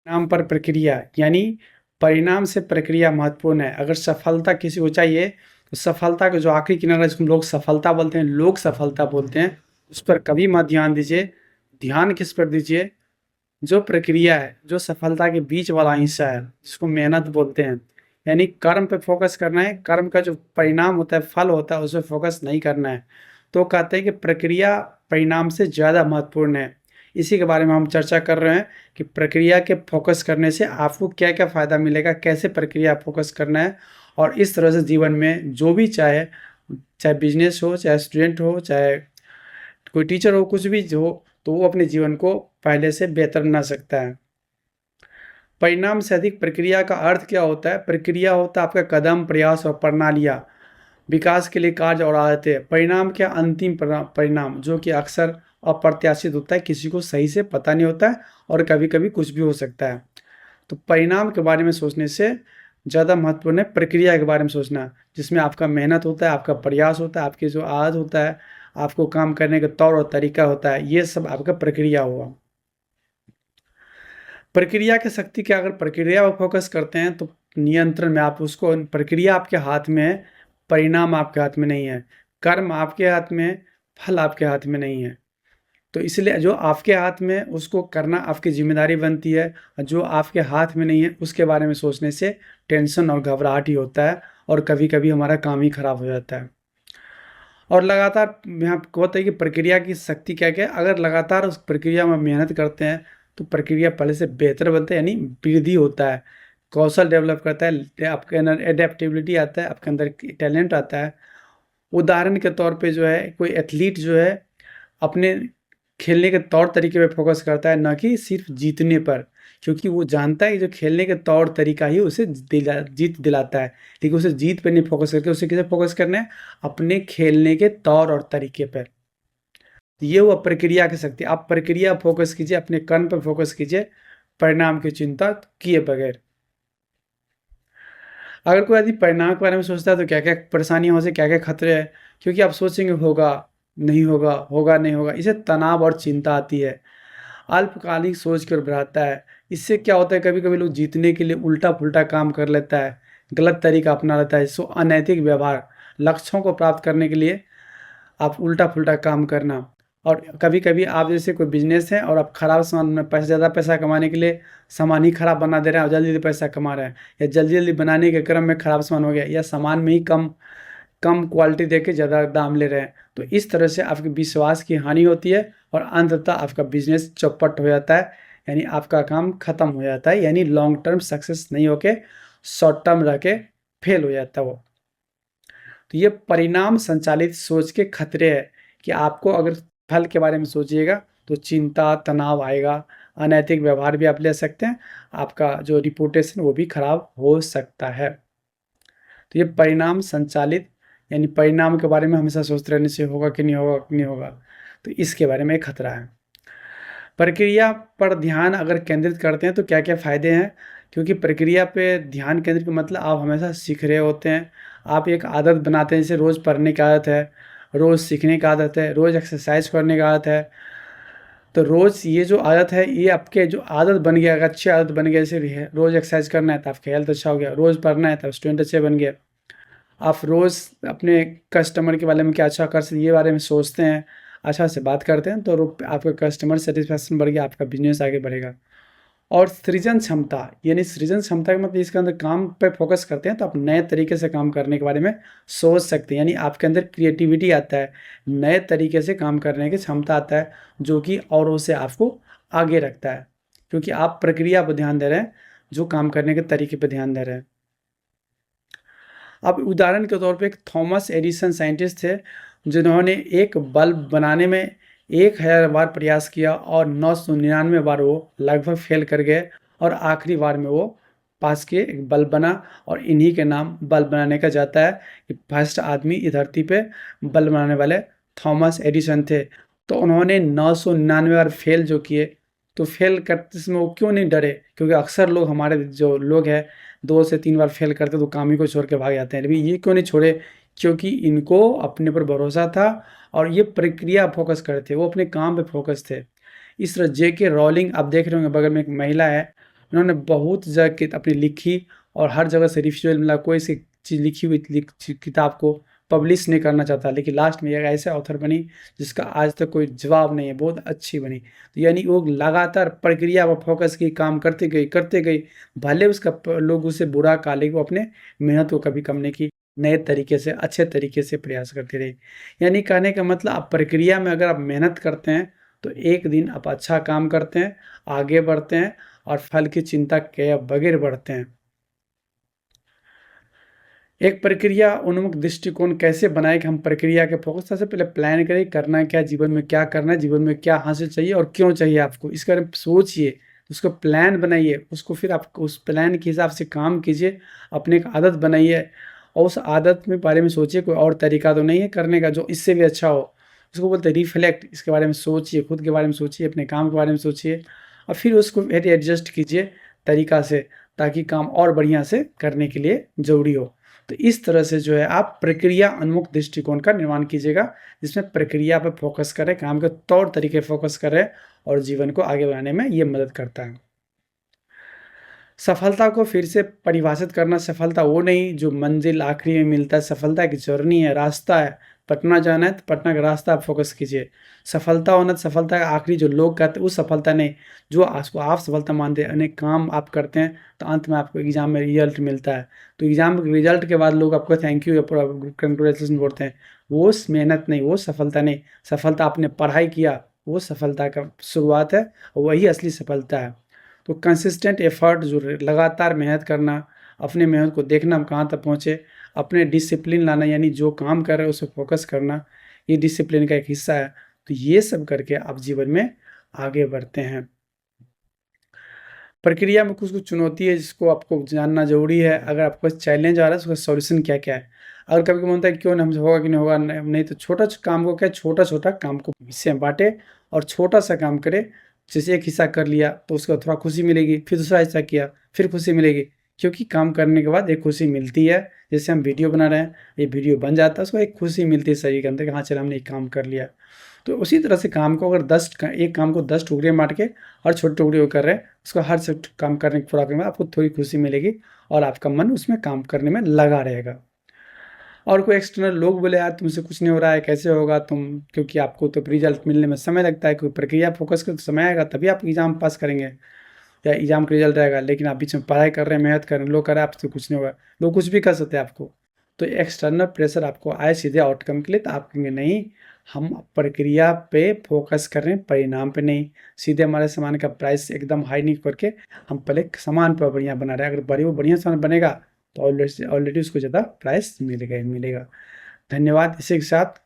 नाम पर प्रक्रिया यानी परिणाम से प्रक्रिया महत्वपूर्ण है। अगर सफलता किसी को चाहिए तो सफलता का जो आखिरी किनारा जिसको लोग सफलता बोलते हैं, लोग सफलता बोलते हैं, उस पर कभी मत ध्यान दीजिए। ध्यान किस पर दीजिए? जो प्रक्रिया है, जो सफलता के बीच वाला हिस्सा है, जिसको मेहनत बोलते हैं। यानी कर्म पे फोकस करना है, कर्म का जो परिणाम होता है, फल होता है, उस पे फोकस नहीं करना है। तो कहते हैं कि प्रक्रिया परिणाम से ज़्यादा महत्वपूर्ण है। इसी के बारे में हम चर्चा कर रहे हैं कि प्रक्रिया के फोकस करने से आपको क्या-क्या फ़ायदा मिलेगा, कैसे प्रक्रिया फोकस करना है और इस तरह से जीवन में जो भी चाहे, चाहे बिज़नेस हो, चाहे स्टूडेंट हो, चाहे कोई टीचर हो, कुछ भी हो, तो वो अपने जीवन को पहले से बेहतर बना सकता है। परिणाम से अधिक प्रक्रिया का अर्थ क्या होता है? प्रक्रिया होता है आपका कदम, प्रयास और प्रणालियाँ, विकास के लिए कार्य और आदतें। परिणाम क्या? अंतिम परिणाम जो कि अक्सर अप्रत्याशित होता है, किसी को सही से पता नहीं होता है और कभी-कभी कुछ भी हो सकता है। तो परिणाम के बारे में सोचने से ज़्यादा महत्वपूर्ण है प्रक्रिया के बारे में सोचना, जिसमें आपका मेहनत होता है, आपका प्रयास होता है, आपकी जो आदत होता है, आपको काम करने का तौर और तरीका होता है, ये सब आपका प्रक्रिया हुआ। प्रक्रिया की शक्ति क्या? अगर प्रक्रिया पर फोकस करते हैं तो नियंत्रण में आप उसको, प्रक्रिया आपके हाथ में है, परिणाम आपके हाथ में नहीं है। कर्म आपके हाथ में है, फल आपके हाथ में नहीं है। तो इसलिए जो आपके हाथ में है उसको करना आपकी ज़िम्मेदारी बनती है और जो आपके हाथ में नहीं है उसके बारे में सोचने से टेंशन और घबराहट ही होता है और कभी-कभी हमारा काम ही खराब हो जाता है। और लगातार यहाँ पे होता है कि प्रक्रिया की शक्ति क्या-क्या है? अगर लगातार उस प्रक्रिया में मेहनत करते हैं तो प्रक्रिया पहले से बेहतर बनता है, यानी वृद्धि होता है, कौशल डेवलप करता है, आपके अंदर एडेप्टेबिलिटी आता है, आपके अंदर टैलेंट आता है। उदाहरण के तौर पे जो है कोई एथलीट जो है अपने खेलने के तौर तरीके पे फोकस करता है, ना कि सिर्फ जीतने पर, क्योंकि वो जानता है कि जो खेलने के तौर तरीका ही उसे जीत दिलाता है। लेकिन उसे जीत पे नहीं फोकस करके उसे किसे फोकस करना है? अपने खेलने के तौर और तरीके पर। तो ये हुआ प्रक्रिया की शक्ति। आप प्रक्रिया फोकस कीजिए, अपने कर्म पर फोकस कीजिए, परिणाम की चिंता किए बगैर। अगर कोई आदमी परिणाम के बारे में सोचता है तो क्या-क्या परेशानियाँ हो सकती हैं, क्या-क्या खतरे हैं? क्योंकि आप सोचेंगे होगा, नहीं होगा, होगा, नहीं होगा, इससे तनाव और चिंता आती है। अल्पकालिक सोच की ओर बढ़ाता है। इससे क्या होता है, कभी-कभी लोग जीतने के लिए उल्टा-पुल्टा काम कर लेता है, गलत तरीका अपना लेता है, सो अनैतिक व्यवहार, लक्ष्यों को प्राप्त करने के लिए आप उल्टा-पुल्टा काम करना। और कभी-कभी आप जैसे कोई बिज़नेस है और आप खराब सामान में पैसा, ज़्यादा पैसा कमाने के लिए सामान ही खराब बना दे रहे हैं और जल्दी-जल्दी पैसा कमा रहे हैं, या जल्दी-जल्दी बनाने के क्रम में खराब सामान हो गया, या सामान में ही कम कम क्वालिटी देके ज़्यादा दाम ले रहे हैं। तो इस तरह से आपके विश्वास की हानि होती है और अंततः आपका बिज़नेस चौपट हो जाता है, यानी आपका काम खत्म हो जाता है, यानी लॉन्ग टर्म सक्सेस नहीं होके शॉर्ट टर्म रह के फेल हो जाता है वो। तो ये परिणाम संचालित सोच के खतरे हैं कि आपको अगर फल के बारे में सोचिएगा तो चिंता, तनाव आएगा, अनैतिक व्यवहार भी आप ले सकते हैं, आपका जो रिपुटेशन वो भी खराब हो सकता है। तो ये परिणाम संचालित, यानी परिणाम के बारे में हमेशा सोचते रहने से होगा कि नहीं होगा, कि नहीं होगा, तो इसके बारे में एक खतरा है। प्रक्रिया पर ध्यान अगर केंद्रित करते हैं तो क्या-क्या फ़ायदे हैं? क्योंकि प्रक्रिया पे ध्यान केंद्रित का मतलब आप हमेशा सीख रहे होते हैं। आप एक आदत बनाते हैं, जैसे रोज़ पढ़ने की आदत है, रोज़ सीखने की आदत है, रोज़ एक्सरसाइज़ करने की आदत है। तो रोज़ ये जो आदत है, ये आपके जो आदत बन गया, अगर अच्छी आदत बन गई, जैसे रोज़ एक्सरसाइज़ करना है तो आपका हेल्थ अच्छा हो गया, रोज़ पढ़ना है तो स्टूडेंट अच्छे बन गए। आप रोज़ अपने कस्टमर के बारे में क्या अच्छा कर सकते हैं, ये बारे में सोचते हैं, अच्छा से बात करते हैं, तो आपका कस्टमर सैटिस्फैक्शन बढ़ गया, आपका बिज़नेस आगे बढ़ेगा। और सृजन क्षमता, यानी सृजन क्षमता का मतलब इसके अंदर काम पे फोकस करते हैं तो आप नए तरीके से काम करने के बारे में सोच सकते हैं, यानी आपके अंदर क्रिएटिविटी आता है, नए तरीके से काम करने की क्षमता आता है, जो कि औरों से आपको आगे रखता है, क्योंकि आप प्रक्रिया पर ध्यान दे रहे हैं, जो काम करने के तरीके पे ध्यान दे रहे हैं। अब उदाहरण के तौर पे एक थॉमस एडिसन साइंटिस्ट थे, जिन्होंने एक बल्ब बनाने में 1000 बार प्रयास किया और 999 बार वो लगभग फेल कर गए और आखिरी बार में वो पास किए, एक बल्ब बना, और इन्हीं के नाम बल्ब बनाने का जाता है कि फर्स्ट आदमी इस धरती पे बल्ब बनाने वाले थॉमस एडिसन थे। तो उन्होंने 999 बार फेल जो किए, तो फेल करते समय वो क्यों नहीं डरे? क्योंकि अक्सर लोग, हमारे जो लोग हैं, 2 से 3 बार फेल करते तो काम ही को छोड़ के भाग जाते हैं, लेकिन ये क्यों नहीं छोड़े? क्योंकि इनको अपने पर भरोसा था और ये प्रक्रिया फोकस करते थे, वो अपने काम पे फोकस थे। इस तरह जेके रॉलिंग, आप देख रहे होंगे बगल में एक महिला है, इन्होंने बहुत जगह अपनी लिखी और हर जगह से रिफ्यूजल मिला, कोई सी चीज़ लिखी हुई किताब को पब्लिश नहीं करना चाहता, लेकिन लास्ट में एक ऐसे ऑथर बनी जिसका आज तक कोई जवाब नहीं है, बहुत अच्छी बनी। तो यानी वो लगातार प्रक्रिया पर फोकस की, काम करते गई, भले उसका लोग उसे बुरा कहा, लेकिन वो अपने मेहनत को कभी कम नहीं की, नए तरीके से, अच्छे तरीके से प्रयास करते रहे। यानी कहने का मतलब, आप प्रक्रिया में अगर आप मेहनत करते हैं तो एक दिन आप अच्छा काम करते हैं, आगे बढ़ते हैं और फल की चिंता किए बगैर बढ़ते हैं। एक प्रक्रिया उन्मुख दृष्टिकोण कैसे बनाए कि हम प्रक्रिया के फोकस, सबसे पहले प्लान करें, करना क्या, जीवन में क्या करना है, जीवन में क्या हासिल चाहिए और क्यों चाहिए आपको, इसके बारे में सोचिए, उसको प्लान बनाइए, उसको फिर आप उस प्लान के हिसाब से काम कीजिए, अपने एक आदत बनाइए और उस आदत में बारे में सोचिए कोई और तरीका तो नहीं है करने का जो इससे भी अच्छा हो। उसको बोलते हैं रिफ्लेक्ट, इसके बारे में सोचिए, खुद के बारे में सोचिए, अपने काम के बारे में सोचिए और फिर उसको एडजस्ट कीजिए तरीका से, ताकि काम और बढ़िया से करने के लिए ज़रूरी हो। तो इस तरह से जो है आप प्रक्रिया उन्मुख दृष्टिकोण का निर्माण कीजिएगा, जिसमें प्रक्रिया पर फोकस करें, काम के तौर तरीके फोकस करें और जीवन को आगे बढ़ाने में ये मदद करता है। सफलता को फिर से परिभाषित करना, सफलता वो नहीं जो मंजिल आखिरी में मिलता है, सफलता एक जर्नी है, रास्ता है। पटना जाना है तो पटना का रास्ता आप फोकस कीजिए। सफलता होना तो सफलता का आखिरी जो लोग कहते हैं उस सफलता नहीं, जो आपको आप सफलता मानते हैं। अनेक काम आप करते हैं तो अंत में आपको एग्जाम में रिजल्ट मिलता है, तो एग्जाम रिजल्ट के बाद लोग आपको थैंक यू या कंग्रेचुलेसन बोलते हैं, वो मेहनत नहीं, वो सफलता नहीं। सफलता आपने पढ़ाई किया, वो सफलता का शुरुआत है और वही असली सफलता है। तो कंसिस्टेंट एफर्ट, जो लगातार मेहनत करना, अपने मेहनत को देखना हम कहाँ तक पहुँचे, अपने डिसिप्लिन लाना, यानी जो काम कर रहे हैं उस पर फोकस करना, ये डिसिप्लिन का एक हिस्सा है। तो ये सब करके आप जीवन में आगे बढ़ते हैं। प्रक्रिया में कुछ-कुछ चुनौती है जिसको आपको जानना ज़रूरी है। अगर आपको चैलेंज आ रहा है तो उसका सॉल्यूशन क्या-क्या है? अगर कभी-कभी होता है क्यों ना, हमसे होगा कि नहीं होगा, नहीं तो छोटा काम को क्या, छोटा-छोटा काम को हिस्से में बाँटे और छोटा-सा काम करें। जैसे एक हिस्सा कर लिया तो उसको थोड़ा खुशी मिलेगी, फिर दूसरा हिस्सा किया, फिर खुशी मिलेगी। क्योंकि काम करने के बाद एक खुशी मिलती है। जैसे हम वीडियो बना रहे हैं, ये वीडियो बन जाता है, उसको एक खुशी मिलती है शरीर के अंदर कि हाँ, चलो हमने एक काम कर लिया। तो उसी तरह से काम को अगर एक काम को 10 टुकड़े में बाँट के और छोटे टुकड़े कर रहे हैं, उसको हर से काम करने पूरा करने में आपको थोड़ी खुशी मिलेगी और आपका मन उसमें काम करने में लगा रहेगा। और कोई एक्सटर्नल लोग बोले यार तुमसे कुछ नहीं हो रहा है, कैसे होगा तुम, क्योंकि आपको तो रिजल्ट मिलने में समय लगता है, कोई प्रक्रिया फोकस कर तो समय आएगा तभी आप एग्ज़ाम पास करेंगे या एग्ज़ाम का रिजल्ट आएगा। लेकिन आप बीच में पढ़ाई कर रहे हैं, मेहनत कर रहे हैं, लोग कह रहे हैं आपसे कुछ नहीं होगा, लोग कुछ भी कर सकते हैं आपको। तो एक्सटर्नल प्रेशर आपको आए सीधे आउटकम के लिए, तो आप कहेंगे नहीं, हम प्रक्रिया पे फोकस कर रहे हैं, परिणाम पे नहीं। सीधे हमारे सामान का प्राइस एकदम हाई नहीं करके हम पहले सामान पर बढ़िया बना रहे हैं। अगर बढ़िया सामान बनेगा तो ऑलरेडी उसको ज़्यादा प्राइस मिलेगा ही मिलेगा। धन्यवाद। इसी के साथ